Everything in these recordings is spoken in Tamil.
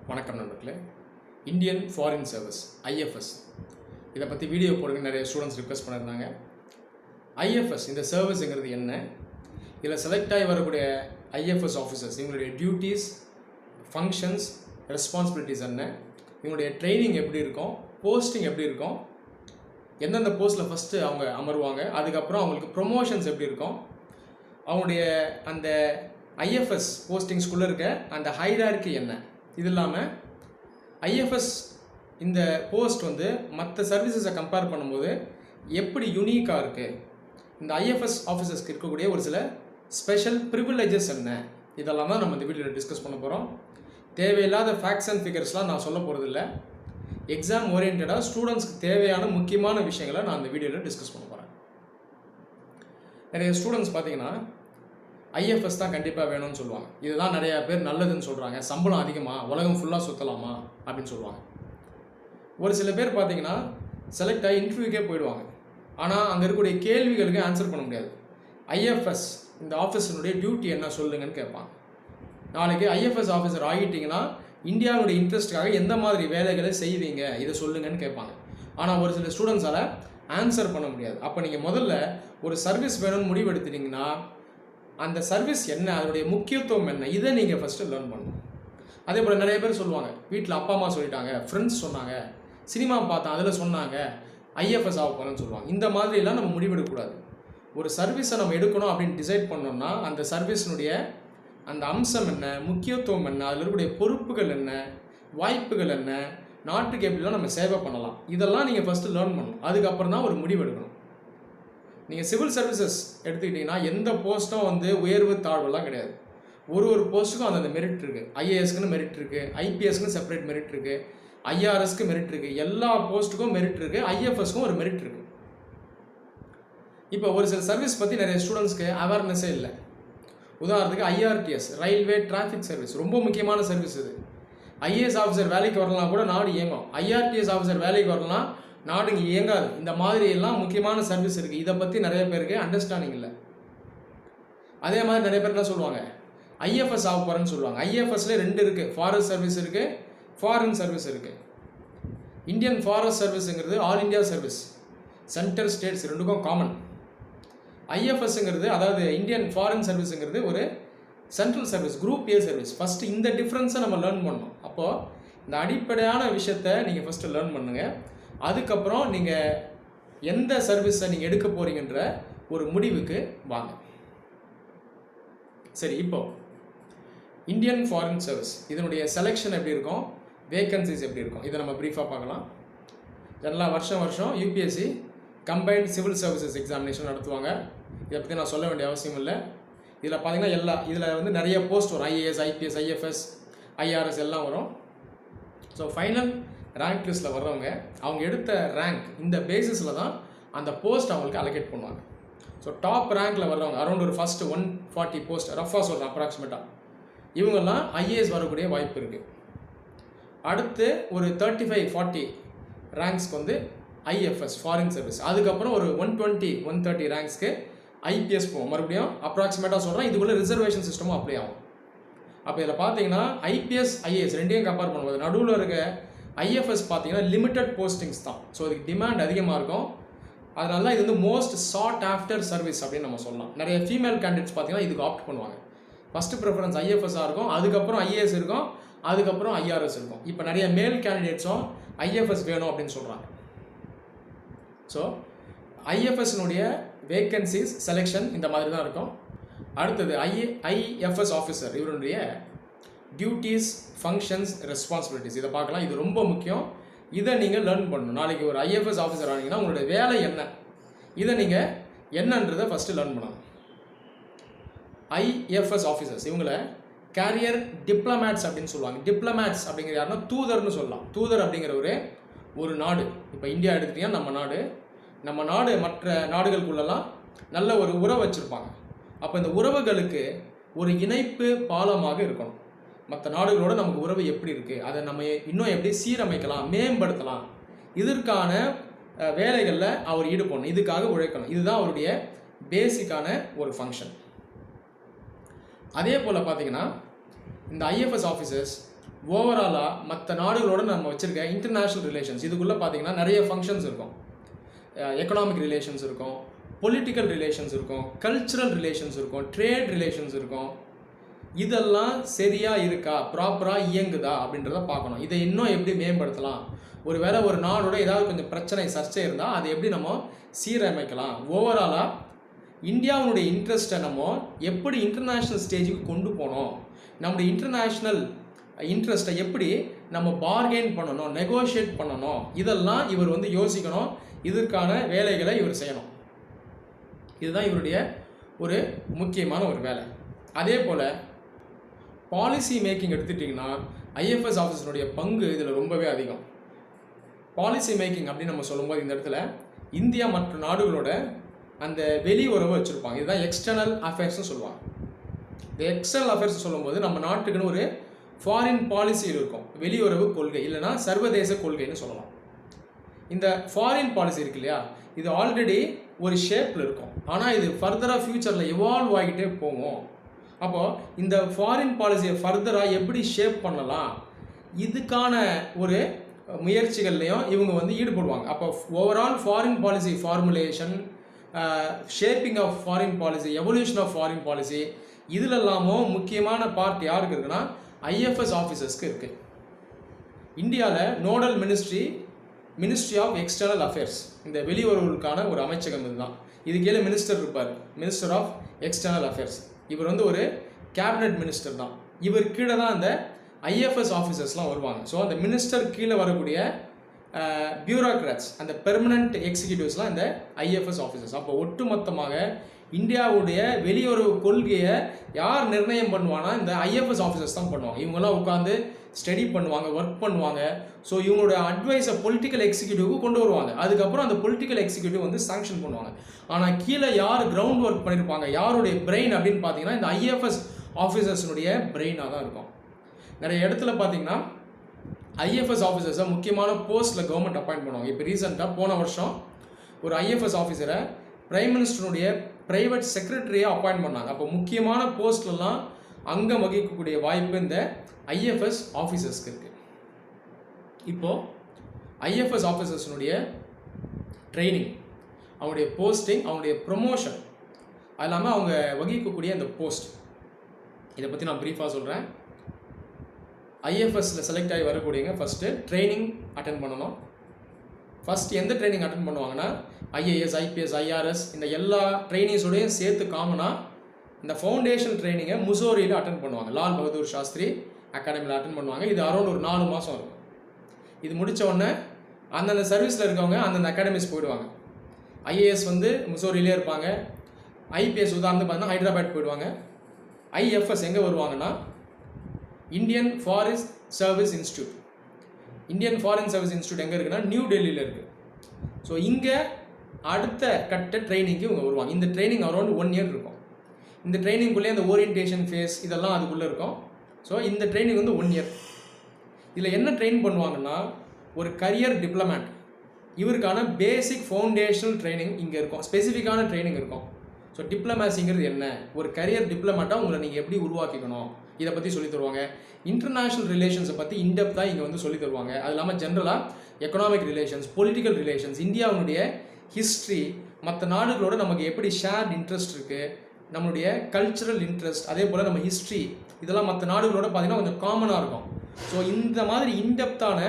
வணக்கம் நண்பர்களே. இந்தியன் ஃபாரின் சர்வீஸ் ஐஎஃப்எஸ் இதை பற்றி வீடியோ போடுங்க நிறைய ஸ்டூடெண்ட்ஸ் ரிக்வெஸ்ட் பண்ணியிருந்தாங்க. ஐஎஃப்எஸ் இந்த சர்வீஸுங்கிறது என்ன, இதில் செலக்ட் ஆகி வரக்கூடிய ஐஎஃப்எஸ் ஆஃபீஸர்ஸ் இவங்களுடைய டியூட்டிஸ், ஃபங்க்ஷன்ஸ், ரெஸ்பான்சிபிலிட்டிஸ் என்ன, இவங்களுடைய ட்ரைனிங் எப்படி இருக்கும், போஸ்டிங் எப்படி இருக்கும், எந்தெந்த போஸ்ட்டில் ஃபஸ்ட்டு அவங்க அமருவாங்க, அதுக்கப்புறம் அவங்களுக்கு ப்ரொமோஷன்ஸ் எப்படி இருக்கும், அவங்களுடைய அந்த ஐஎஃப்எஸ் போஸ்டிங்ஸ்குள்ளே இருக்க அந்த ஹைரார்கி என்ன, இது இல்லாமல் ஐஎஃப்எஸ் இந்த போஸ்ட் வந்து மற்ற சர்வீசஸை கம்பேர் பண்ணும்போது எப்படி யூனிக்காக இருக்குது, இந்த ஐஎஃப்எஸ் ஆஃபீஸர்ஸ்க்கு இருக்கக்கூடிய ஒரு சில ஸ்பெஷல் ப்ரிவிலேஜஸ் என்ன, இதெல்லாம் தான் நம்ம இந்த வீடியோவில் டிஸ்கஸ் பண்ண போகிறோம். தேவையில்லாத ஃபேக்ட்ஸ் அண்ட் ஃபிகர்ஸ்லாம் நான் சொல்ல போகிறதில்ல. எக்ஸாம் ஓரியன்டாக ஸ்டூடெண்ட்ஸ்க்கு தேவையான முக்கியமான விஷயங்களை நான் இந்த வீடியோவில் டிஸ்கஸ் பண்ண போகிறேன். நிறைய ஸ்டூடெண்ட்ஸ் பார்த்தீங்கன்னா ஐஎஃப்எஸ் தான் கண்டிப்பாக வேணும்னு சொல்லுவாங்க. இதுதான் நிறையா பேர் நல்லதுன்னு சொல்கிறாங்க. சம்பளம் அதிகமாக, உலகம் ஃபுல்லாக சுற்றலாமா அப்படின்னு சொல்லுவாங்க. ஒரு சில பேர் பார்த்தீங்கன்னா செலக்ட் ஆகி இன்டர்வியூக்கே போயிடுவாங்க. ஆனால் அங்கே இருக்கக்கூடிய கேள்விகளுக்கு ஆன்சர் பண்ண முடியாது. ஐஎஃப்எஸ் இந்த ஆஃபீஸினுடைய டியூட்டி என்ன சொல்லுங்கன்னு கேட்பாங்க. நாளைக்கு ஐஎஃப்எஸ் ஆஃபீஸர் ஆகிட்டிங்கன்னா இந்தியாவுடைய இன்ட்ரெஸ்ட்டுக்காக எந்த மாதிரி வேலைகளை செய்வீங்க, இதை சொல்லுங்கன்னு கேட்பாங்க. ஆனால் ஒரு சில ஸ்டூடெண்ட்ஸால் ஆன்சர் பண்ண முடியாது. அப்போ நீங்கள் முதல்ல ஒரு சர்வீஸ் வேணும்னு முடிவெடுத்துட்டிங்கன்னா அந்த சர்வீஸ் என்ன, அதனுடைய முக்கியத்துவம் என்ன, இதை நீங்கள் ஃபஸ்ட்டு லேர்ன் பண்ணணும். அதே போல் நிறைய பேர் சொல்லுவாங்க, வீட்டில் அப்பா அம்மா சொல்லிட்டாங்க, ஃப்ரெண்ட்ஸ் சொன்னாங்க, சினிமா பார்த்தேன் அதில் சொன்னாங்க, ஐஎஃப்எஸ் ஆக போகிறேன்னு சொல்லுவாங்க. இந்த மாதிரிலாம் நம்ம முடிவெடுக்கக்கூடாது. ஒரு சர்வீஸை நம்ம எடுக்கணும் அப்படின்னு டிசைட் பண்ணோம்னா அந்த சர்வீஸினுடைய அந்த அம்சம் என்ன, முக்கியத்துவம் என்ன, அதில் இருக்கக்கூடிய பொறுப்புகள் என்ன, வாய்ப்புகள் என்ன, நாட்டுக்கு எப்படிலாம் நம்ம சேவை பண்ணலாம், இதெல்லாம் நீங்கள் ஃபஸ்ட்டு லேர்ன் பண்ணணும். அதுக்கப்புறம் தான் ஒரு முடிவு எடுக்கணும். நீங்கள் சிவில் சர்வீசஸ் எடுத்துக்கிட்டிங்கன்னா எந்த போஸ்ட்டும் வந்து உயர்வு தாழ்வுலாம் கிடையாது. ஒரு போஸ்ட்டுக்கும் அந்த மெரிட் இருக்குது. ஐஏஎஸ்க்குன்னு மெரிட் இருக்குது, ஐபிஎஸ்க்குன்னு செப்பரேட் மெரிட் இருக்குது, ஐஆர்எஸ்க்கு மெரிட் இருக்குது, எல்லா போஸ்ட்டுக்கும் மெரிட் இருக்குது, ஐஎஃப்எஸ்க்கும் ஒரு மெரிட் இருக்குது. இப்போ ஒரு சில சர்வீஸ் பற்றி நிறைய ஸ்டூடெண்ட்ஸ்க்கு அவேர்னஸே இல்லை. உதாரணத்துக்கு ஐஆர்டிஎஸ், ரயில்வே டிராஃபிக் சர்வீஸ், ரொம்ப முக்கியமான சர்வீஸ் இது. ஐஏஎஸ் ஆஃபீஸர் வேலைக்கு வரலாம் கூட நாடு இயங்கும், ஐஆர்டிஎஸ் ஆஃபீஸர் வேலைக்கு வரலாம் நாடு இங்கே இயங்காது. இந்த மாதிரி எல்லாம் முக்கியமான சர்வீஸ் இருக்குது. இதை பற்றி நிறைய பேருக்கு அண்டர்ஸ்டாண்டிங் இல்லை. அதே மாதிரி நிறைய பேர் என்ன சொல்லுவாங்க, ஐஎஃப்எஸ் ஆக போகிறேன்னு சொல்லுவாங்க. ஐஎஃப்எஸ்ல 2 இருக்குது, ஃபாரஸ்ட் சர்வீஸ் இருக்குது, ஃபாரின் சர்வீஸ் இருக்குது. இந்தியன் ஃபாரஸ்ட் சர்வீஸுங்கிறது all India service, central states ரெண்டுக்கும் காமன். ஐஎஃப்எஸ்ங்கிறது அதாவது இந்தியன் ஃபாரின் சர்வீஸுங்கிறது ஒரு central service, group A service. First இந்த டிஃப்ரென்ஸை நம்ம லேர்ன் பண்ணணும். அப்போது இந்த அடிப்படையான விஷயத்தை நீங்கள் ஃபஸ்ட்டு லேர்ன் பண்ணுங்கள். அதுக்கப்புறம் நீங்கள் எந்த சர்வீஸை நீங்கள் எடுக்க போகிறீங்கன்ற ஒரு முடிவுக்கு வாங்க. சரி, இப்போ இந்தியன் ஃபாரின் சர்வீஸ் இதனுடைய செலெக்ஷன் எப்படி இருக்கும், வேக்கன்சிஸ் எப்படி இருக்கும், இதை நம்ம ப்ரீஃபாக பார்க்கலாம். இதெல்லாம் வருஷம் UPSC combined civil services examination நடத்துவாங்க. இதை பற்றி நான் சொல்ல வேண்டிய அவசியம் இல்லை. இதில் பார்த்தீங்கன்னா இதில் வந்து நிறைய போஸ்ட் வரும். ஐஏஎஸ், ஐபிஎஸ், ஐஎஃப்எஸ், ஐஆர்எஸ் எல்லாம் வரும். ஸோ ஃபைனல் ரேங்க் லிஸ்ட்டில் வர்றவங்க அவங்க எடுத்த ரேங்க் இந்த பேசிஸில் தான் அந்த போஸ்ட் அவங்களுக்கு அலோகேட் பண்ணுவாங்க. ஸோ டாப் ரேங்க்கில் வர்றவங்க அரௌண்ட் ஒரு ஃபஸ்ட்டு 140 போஸ்ட் ரஃபாக சொல்கிறேன் அப்ராக்சிமேட்டாக, இவங்கெல்லாம் ஐஏஎஸ் வரக்கூடிய வாய்ப்பு இருக்குது. அடுத்து ஒரு 35-40 ரேங்க்ஸ்க்கு வந்து ஐஎஃப்எஸ் ஃபாரின் சர்வீஸ், அதுக்கப்புறம் ஒரு 120-130 ரேங்க்ஸ்க்கு ஐபிஎஸ் போகும். மறுபடியும் அப்ராக்சிமேட்டாக சொல்கிறேன், இதுக்குள்ளே ரிசர்வேஷன் சிஸ்டமும் அப்ளை ஆகும். அப்போ இதில் பார்த்தீங்கன்னா ஐபிஎஸ், ஐஏஎஸ் ரெண்டையும் கம்பேர் பண்ணும்போது நடுவில் இருக்க ஐஎஃப்எஸ் பார்த்தீங்கன்னா லிமிட்டட் போஸ்டிங்ஸ் தான். ஸோ இதுக்கு டிமாண்ட் அதிகமாக இருக்கும். அதனால தான் இது வந்து மோஸ்ட் சாட் ஆஃப்டர் சர்வீஸ் அப்படின்னு நம்ம சொல்லலாம். நிறைய ஃபீமேல் கேண்டிடேட்ஸ் பார்த்தீங்கன்னா இதுக்கு ஆப்ட் பண்ணுவாங்க. ஃபஸ்ட்டு ப்ரிஃபரன்ஸ் ஐஎஃப்எஸ்ஸாக இருக்கும், அதுக்கப்புறம் ஐஏஎஸ் இருக்கும், அதுக்கப்புறம் ஐஆர்எஸ் இருக்கும். இப்போ நிறைய மேல் கேண்டிடேட்ஸும் ஐஎஃப்எஸ் வேணும் அப்படின்னு சொல்கிறாங்க. ஸோ ஐஎஃப்எஸ்னுடைய வேக்கன்சிஸ் செலெக்ஷன் இந்த மாதிரி தான் இருக்கும். அடுத்தது ஐஎஃப்எஸ் ஆஃபீஸர் இவருடைய டியூட்டிஸ், ஃபங்க்ஷன்ஸ், ரெஸ்பான்சிபிலிட்டிஸ், இதை பார்க்கலாம். இது ரொம்ப முக்கியம். இதை நீங்கள் லேர்ன் பண்ணணும். நாளைக்கு ஒரு ஐஎஃப்எஸ் ஆஃபீஸர் ஆனீங்கன்னா உங்களுடைய வேலை என்ன, இதை நீங்கள் என்னன்றதை ஃபஸ்ட்டு லேர்ன் பண்ணணும். ஐஎஃப்எஸ் ஆஃபீஸர்ஸ் இவங்களை கேரியர் டிப்ளமேட்ஸ் அப்படின்னு சொல்லுவாங்க. டிப்ளமேட்ஸ் அப்படிங்கிற யாருன்னா தூதர்னு சொல்லலாம். தூதர் அப்படிங்கிற ஒரு நாடு, இப்போ இந்தியா எடுத்துக்கிட்டிங்கன்னா நம்ம நாடு மற்ற நாடுகளுக்குள்ளெல்லாம் நல்ல ஒரு உறவு வச்சுருப்பாங்க. அப்போ இந்த உறவுகளுக்கு ஒரு இணைப்பு பாலமாக இருக்கணும். மற்ற நாடுகளோடு நமக்கு உறவு எப்படி இருக்குது, அதை நம்ம இன்னும் எப்படி சீரமைக்கலாம், மேம்படுத்தலாம், இதற்கான வேலைகளில் அவர் ஈடுபடணும், இதுக்காக உழைக்கணும். இதுதான் அவருடைய பேசிக்கான ஒரு ஃபங்க்ஷன். அதே போல் பார்த்தீங்கன்னா இந்த ஐஎஃப்எஸ் ஆஃபீஸர்ஸ் ஓவராலாக மற்ற நாடுகளோட நம்ம வச்சுருக்க இன்டர்நேஷ்னல் ரிலேஷன்ஸ் இதுக்குள்ளே பார்த்தீங்கன்னா நிறைய ஃபங்க்ஷன்ஸ் இருக்கும். எக்கனாமிக் ரிலேஷன்ஸ் இருக்கும், பொலிட்டிக்கல் ரிலேஷன்ஸ் இருக்கும், கல்ச்சுரல் ரிலேஷன்ஸ் இருக்கும், ட்ரேட் ரிலேஷன்ஸ் இருக்கும். இதெல்லாம் சரியாக இருக்கா, ப்ராப்பராக இயங்குதா அப்படின்றத பார்க்கணும். இதை இன்னும் எப்படி மேம்படுத்தலாம், ஒரு வேளை ஒரு நாடோட ஏதாவது கொஞ்சம் பிரச்சனை சர்ச்சை இருந்தால் அதை எப்படி நம்ம சீரமைக்கலாம், ஓவராலாக இந்தியாவுடைய இன்ட்ரெஸ்ட்டை நம்ம எப்படி இன்டர்நேஷ்னல் ஸ்டேஜுக்கு கொண்டு போனோம், நம்முடைய இன்டர்நேஷ்னல் இன்ட்ரெஸ்ட்டை எப்படி நம்ம பார்கெயின் பண்ணணும், நெகோஷியேட் பண்ணணும், இதெல்லாம் இவர் வந்து யோசிக்கணும். இதற்கான வேலைகளை இவர் செய்யணும். இதுதான் இவருடைய ஒரு முக்கியமான ஒரு வேலை. அதே போல் பாலிசி மேக்கிங் எடுத்துட்டிங்கன்னா ஐஎஃப்எஸ் ஆஃபீஸருடைய பங்கு இதில் ரொம்பவே அதிகம். பாலிசி மேக்கிங் அப்படின்னு நம்ம சொல்லும்போது இந்த இடத்துல இந்தியா மற்ற நாடுகளோட அந்த வெளி உறவை வச்சுருப்பாங்க. இதுதான் எக்ஸ்டர்னல் அஃபேர்ஸ்னு சொல்லுவாங்க. இந்த எக்ஸ்டர்னல் அஃபேர்ஸ் சொல்லும்போது நம்ம நாட்டுக்குன்னு ஒரு ஃபாரின் பாலிசி இருக்கும், வெளியுறவு கொள்கை இல்லைனா சர்வதேச கொள்கைன்னு சொல்லலாம். இந்த ஃபாரின் பாலிசி இருக்கு இல்லையா, இது ஆல்ரெடி ஒரு ஷேப்பில் இருக்கும். ஆனால் இது ஃபர்தராக ஃப்யூச்சரில் எவால்வ் ஆகிட்டே போகும். அப்போது இந்த ஃபாரின் பாலிசியை ஃபர்தராக எப்படி ஷேப் பண்ணலாம், இதுக்கான ஒரு முயற்சிகள்லையும் இவங்க வந்து ஈடுபடுவாங்க. அப்போ overall foreign policy formulation, shaping of foreign policy, evolution of foreign policy, இதில் எல்லாமும் முக்கியமான பார்ட் யாருக்கு இருக்குன்னா ஐஎஃப்எஸ் ஆஃபீஸர்ஸ்க்கு இருக்குது. இந்தியாவில் nodal ministry of external affairs, இந்த வெளியுறவுகளுக்கான ஒரு அமைச்சகம் இதுதான். இது கீழே மினிஸ்டர் இருப்பார், மினிஸ்டர் ஆஃப் எக்ஸ்டர்னல் அஃபேர்ஸ். இவர் வந்து ஒரு கேபினட் மினிஸ்டர் தான். இவர் கீழே தான் அந்த ஐஎஃப்எஸ் ஆஃபீஸர்ஸ்லாம் வருவாங்க. ஸோ அந்த மினிஸ்டர் கீழே வரக்கூடிய பியூரோக்ராட்ஸ், அந்த பெர்மனண்ட் எக்ஸிக்யூட்டிவ்ஸ்லாம் இந்த ஐஎஃப்எஸ் ஆஃபீஸர்ஸ். அப்போ ஒட்டுமொத்தமாக இந்தியாவுடைய வெளியுறவு கொள்கையை யார் நிர்ணயம் பண்ணுவாங்கன்னா இந்த ஐஎஃப்எஸ் ஆஃபீஸர்ஸ் தான் பண்ணுவாங்க. இவங்கெல்லாம் உட்காந்து ஸ்டடி பண்ணுவாங்க, ஒர்க் பண்ணுவாங்க. ஸோ இவங்களோட அட்வைஸை பொலிட்டிக்கல் எக்ஸிக்யூட்டிவ்க்கு கொண்டு வருவாங்க. அதுக்கப்புறம் அந்த பொலிட்டிக்கல் எக்ஸிக்யூட்டிவ் வந்து சாங்ஷன் பண்ணுவாங்க. ஆனால் கீழே யார் கிரவுண்ட் ஒர்க் பண்ணியிருப்பாங்க, யாருடைய பிரெயின் அப்படின்னு பார்த்தீங்கன்னா இந்த ஐஎஃப்எஸ் ஆஃபீஸர்ஸினுடைய பிரெயினாக தான் இருக்கும். நிறைய இடத்துல பார்த்தீங்கன்னா ஐஎஃப்எஸ் ஆஃபீஸர்ஸை முக்கியமான போஸ்ட்டில் கவர்மெண்ட் அப்பாயிண்ட் பண்ணுவாங்க. இப்போ ரீசெண்டாக போன வருஷம் ஒரு ஐஎஃப்எஸ் ஆஃபீஸரை பிரைம் மினிஸ்டருடைய ப்ரைவேட் செக்ரட்டரியாக அப்பாயிண்ட் பண்ணாங்க. அப்போ முக்கியமான போஸ்ட்லலாம் அங்கம் வகிக்கக்கூடிய வாய்ப்பு இந்த ஐஎஃப்எஸ் ஆஃபீஸர்ஸ்க்கு இருக்குது. இப்போது ஐஎஃப்எஸ் ஆஃபீஸர்ஸினுடைய ட்ரைனிங், அவங்களுடைய போஸ்டிங், அவங்களுடைய ப்ரொமோஷன், அது இல்லாமல் அவங்க வகிக்கக்கூடிய அந்த போஸ்ட், இதை பற்றி நான் ப்ரீஃபாக சொல்கிறேன். ஐஎஃப்எஸில் செலக்ட் ஆகி வரக்கூடியங்க ஃபஸ்ட்டு ட்ரைனிங் அட்டென்ட் பண்ணணும். ஃபஸ்ட் எந்த ட்ரைனிங் அட்டென்ட் பண்ணுவாங்கன்னா ஐஏஎஸ், ஐபிஎஸ், ஐஆர்எஸ் இந்த எல்லா ட்ரைனிங்ஸோடையும் சேர்த்து காமனாக இந்த ஃபவுண்டேஷன் ட்ரைனிங்கை முசோரியில் அட்டென்ட் பண்ணுவாங்க. லால் பகதூர் சாஸ்திரி அகாடமியில் அட்டென்ட் பண்ணுவாங்க. இது அரௌண்ட் ஒரு 4 மாதம் இருக்கும். இது முடித்த உடனே அந்தந்த சர்வீஸில் இருக்கவங்க அந்தந்த அகாடமிஸ் போயிடுவாங்க. ஐஏஎஸ் வந்து முசோரியிலே இருப்பாங்க. ஐபிஎஸ் உதாரணத்துக்கு பார்த்தீங்கன்னா ஹைதராபாத் போயிடுவாங்க. ஐஎஃப்எஸ் எங்கே வருவாங்கன்னா Indian foreign service institute. Indian foreign service institute எங்கே இருக்குன்னா நியூ டெல்லியில் இருக்குது. ஸோ இங்கே அடுத்த கட்ட ட்ரைனிங்க்கு இவங்க வருவாங்க. இந்த ட்ரைனிங் அரௌண்ட் 1 இயர் இருக்கும். இந்த ட்ரைனிங்குள்ளே அந்த ஓரியன்டேஷன் ஃபேஸ் இதெல்லாம் அதுக்குள்ளே இருக்கும். ஸோ இந்த ட்ரைனிங் வந்து 1 இயர். இதில் என்ன ட்ரெயின் பண்ணுவாங்கன்னா ஒரு கரியர் டிப்ளமேட், இவருக்கான பேசிக் ஃபவுண்டேஷனல் ட்ரைனிங் இங்கே இருக்கும், ஸ்பெசிஃபிக்கான ட்ரைனிங் இருக்கும். ஸோ டிப்ளமேசிங்கிறது என்ன, ஒரு கரியர் டிப்ளமேட்டாக உங்களை நீங்கள் எப்படி உருவாக்கிக்கணும், இதை பற்றி சொல்லித் தருவாங்க. இன்டர்நேஷ்னல் ரிலேஷன்ஸை பற்றி இன்டெப்த்தாக இங்கே வந்து சொல்லித் தருவாங்க. அது இல்லாமல் ஜென்ரலாக எக்கனாமிக் ரிலேஷன்ஸ், பொலிட்டிக்கல் ரிலேஷன்ஸ், இந்தியாவுடைய ஹிஸ்ட்ரி, மற்ற நாடுகளோட நமக்கு எப்படி ஷேர்ட் இன்ட்ரெஸ்ட் இருக்குது, நம்மளுடைய கல்ச்சுரல் இன்ட்ரெஸ்ட், அதே போல் நம்ம ஹிஸ்ட்ரி, இதெல்லாம் மற்ற நாடுகளோட பார்த்திங்கன்னா கொஞ்சம் காமனாக இருக்கும். ஸோ இந்த மாதிரி இன்டெப்த்தான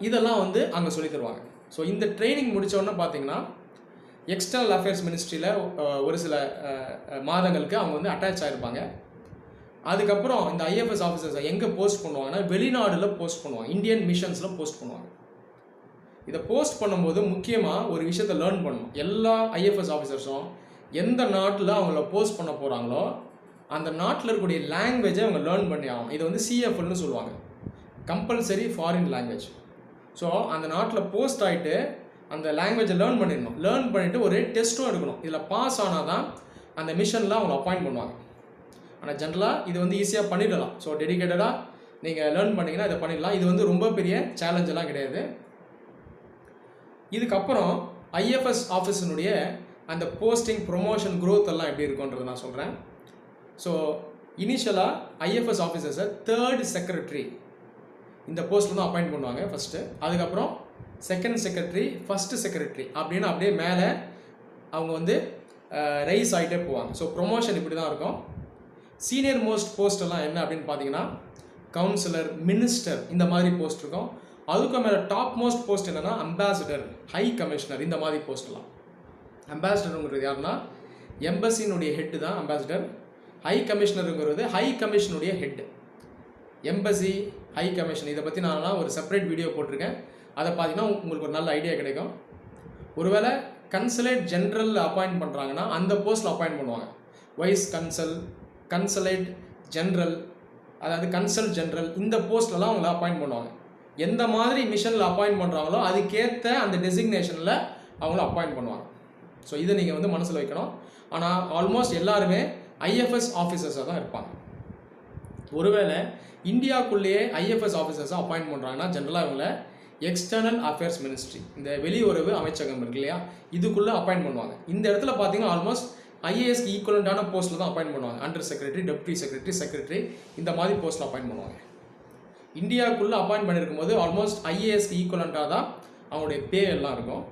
இதெல்லாம் வந்து அங்கே சொல்லித் தருவாங்க. ஸோ இந்த ட்ரைனிங் முடித்தோடனே பார்த்தீங்கன்னா எக்ஸ்டர்னல் அஃபேர்ஸ் மினிஸ்ட்ரியில் ஒரு சில மாதங்களுக்கு அவங்க வந்து அட்டாச் ஆகிருப்பாங்க. அதுக்கப்புறம் இந்த ஐஎஃப்எஸ் ஆஃபீஸர்ஸை எங்கே போஸ்ட் பண்ணுவாங்கன்னா வெளிநாடில் போஸ்ட் பண்ணுவாங்க, இந்தியன் மிஷன்ஸில் போஸ்ட் பண்ணுவாங்க. இதை போஸ்ட் பண்ணும்போது முக்கியமாக ஒரு விஷயத்தை லேர்ன் பண்ணணும். எல்லா ஐஎஃப்எஸ் ஆஃபீஸர்ஸும் எந்த நாட்டில் அவங்கள போஸ்ட் பண்ண போகிறாங்களோ அந்த நாட்டில் இருக்கக்கூடிய லாங்குவேஜை அவங்க லேர்ன் பண்ணி ஆகணும். இதை வந்து சிஎஃப்எல்னு சொல்லுவாங்க, கம்பல்சரி ஃபாரின் லாங்குவேஜ். ஸோ அந்த நாட்டில் போஸ்ட் ஆகிட்டு அந்த லாங்குவேஜை லேர்ன் பண்ணிடணும். லேர்ன் பண்ணிவிட்டு ஒரு டெஸ்ட்டும் எடுக்கணும். இதில் பாஸ் ஆனால் தான் அந்த மிஷனில் அவங்க அப்பாயிண்ட் பண்ணுவாங்க. ஆனால் ஜென்ரலாக இது வந்து ஈஸியாக பண்ணிடலாம். ஸோ டெடிக்கேட்டடாக நீங்கள் லேர்ன் பண்ணிங்கன்னா இதை பண்ணிடலாம். இது வந்து ரொம்ப பெரிய சேலஞ்செல்லாம் கிடையாது. இதுக்கப்புறம் ஐஎஃப்எஸ் ஆஃபீஸினுடைய அந்த போஸ்டிங், ப்ரொமோஷன், க்ரோத் எல்லாம் எப்படி இருக்குன்றது நான் சொல்கிறேன். ஸோ இனிஷியலாக ஐஎஃப்எஸ் ஆஃபீஸர்ஸை 3rd செக்ரட்டரி இந்த போஸ்ட்டில் தான் அப்பாயிண்ட் பண்ணுவாங்க ஃபஸ்ட்டு. அதுக்கப்புறம் 2nd செக்ரட்டரி, 1st செக்ரட்டரி அப்படின்னு அப்படியே மேலே அவங்க வந்து ரைஸ் ஆகிட்டே போவாங்க. ஸோ ப்ரொமோஷன் இப்படி தான் இருக்கும். சீனியர் மோஸ்ட் போஸ்டெல்லாம் என்ன அப்படின்னு பார்த்தீங்கன்னா கவுன்சிலர், மினிஸ்டர் இந்த மாதிரி போஸ்ட் இருக்கும். அதுக்கும் மேலே டாப் மோஸ்ட் போஸ்ட் என்னென்னா அம்பாசிடர், ஹை கமிஷனர் இந்த மாதிரி போஸ்ட்லாம். அம்பாசிடருங்கிறது யாருன்னா எம்பசினுடைய ஹெட்டு தான் அம்பாசிடர். ஹை கமிஷனருங்கிறது ஹை கமிஷனுடைய ஹெட்டு. எம்பசி, ஹை கமிஷன் இதை பற்றி நான் ஒரு செப்பரேட் வீடியோ போட்டிருக்கேன். அதை பார்த்தீங்கன்னா உங்களுக்கு ஒரு நல்ல ஐடியா கிடைக்கும். ஒருவேளை கன்சலேட் ஜென்ரல் அப்பாயிண்ட் பண்ணுறாங்கன்னா அந்த போஸ்ட்டில் அப்பாயிண்ட் பண்ணுவாங்க. வைஸ் கன்சல், கன்சலேட் ஜென்ரல், அதாவது கன்சல் ஜென்ரல் இந்த போஸ்ட்லலாம் அவங்கள அப்பாயிண்ட் பண்ணுவாங்க. எந்த மாதிரி மிஷனில் அப்பாயிண்ட் பண்ணுறாங்களோ அதுக்கேற்ற அந்த டெசிக்னேஷனில் அவங்கள அப்பாயிண்ட் பண்ணுவாங்க. ஸோ இதை நீங்கள் வந்து மனசில் வைக்கணும். ஆனால் ஆல்மோஸ்ட் எல்லாருமே ஐஎஃப்எஸ் ஆஃபீஸர்ஸாக தான் இருப்பாங்க. ஒருவேளை இந்தியாவுக்குள்ளேயே ஐஎஃப்எஸ் ஆஃபீஸர்ஸாக அப்பாயிண்ட் பண்ணுறாங்கன்னா ஜென்ரலாக இவங்கள எக்ஸ்டர்னல் அஃபேர்ஸ் மினிஸ்ட்ரி, இந்த வெளியுறவு அமைச்சகம் இருக்கு இல்லையா, இதுக்குள்ளே அப்பாயிண்ட் பண்ணுவாங்க. இந்த இடத்துல பார்த்தீங்கன்னா ஆல்மோஸ்ட் ஐஏஎஸ்க்கு ஈக்குவலண்டான போஸ்ட்டில் தான் அப்பாயிண்ட் பண்ணுவாங்க. Under secretary, deputy secretary, secretary இந்த மாதிரி போஸ்ட்டில் அப்பாயிண்ட் பண்ணுவாங்க. இந்தியாவுக்குள்ளே அப்பாயிண்ட் பண்ணியிருக்கும் போது ஆல்மோஸ்ட் ஐஏஎஸ்க்கு ஈக்குவலண்டாக தான் அவங்களுடைய பே எல்லாம் இருக்கும்.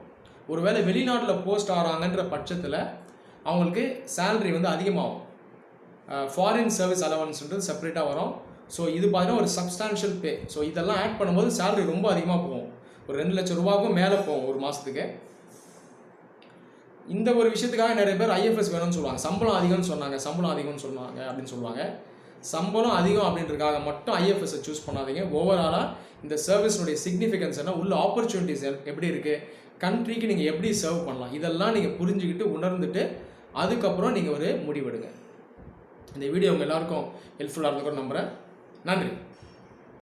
ஒருவேளை வெளிநாட்டில் போஸ்ட் ஆகிறாங்கன்ற பட்சத்தில் அவங்களுக்கு சேலரி வந்து அதிகமாகும். ஃபாரின் சர்வீஸ் அலவன்ஸ்ன்றது செப்பரேட்டாக வரும். ஸோ இது பார்த்தீங்கன்னா ஒரு சப்ஸ்டான்ஷியல் பே. ஸோ இதெல்லாம் ஆட் பண்ணும்போது சேலரி ரொம்ப அதிகமாக போகும். ஒரு 2 லட்சம் ரூபாய்க்கும் மேலே போகும் ஒரு மாதத்துக்கு. இந்த ஒரு விஷயத்துக்காக நிறைய பேர் ஐஎஃப்எஸ் வேணும்னு சொல்லுவாங்க. சம்பளம் அதிகம்னு சொன்னாங்க, சம்பளம் அதிகம்னு சொன்னாங்க அப்படின்னு சொல்லுவாங்க. சம்பளம் அதிகம் அப்படின்றதுக்காக மட்டும் ஐஎஃப்எஸ்ஸை சூஸ் பண்ணாதீங்க. ஓவராலாக இந்த சர்வீஸுடைய சிக்னிஃபிகன்ஸ் என்ன, உள்ள ஆப்பர்ச்சுனிட்டிஸ் எப்படி இருக்குது, கண்ட்ரிக்கு நீங்கள் எப்படி சர்வ் பண்ணலாம், இதெல்லாம் நீங்கள் புரிஞ்சுக்கிட்டு உணர்ந்துட்டு அதுக்கப்புறம் நீங்கள் ஒரு முடிவெடுங்க. இந்த வீடியோ உங்கள் எல்லாருக்கும் ஹெல்ப்ஃபுல்லாக இருந்துக்கும் நம்புகிறேன். நன்றி.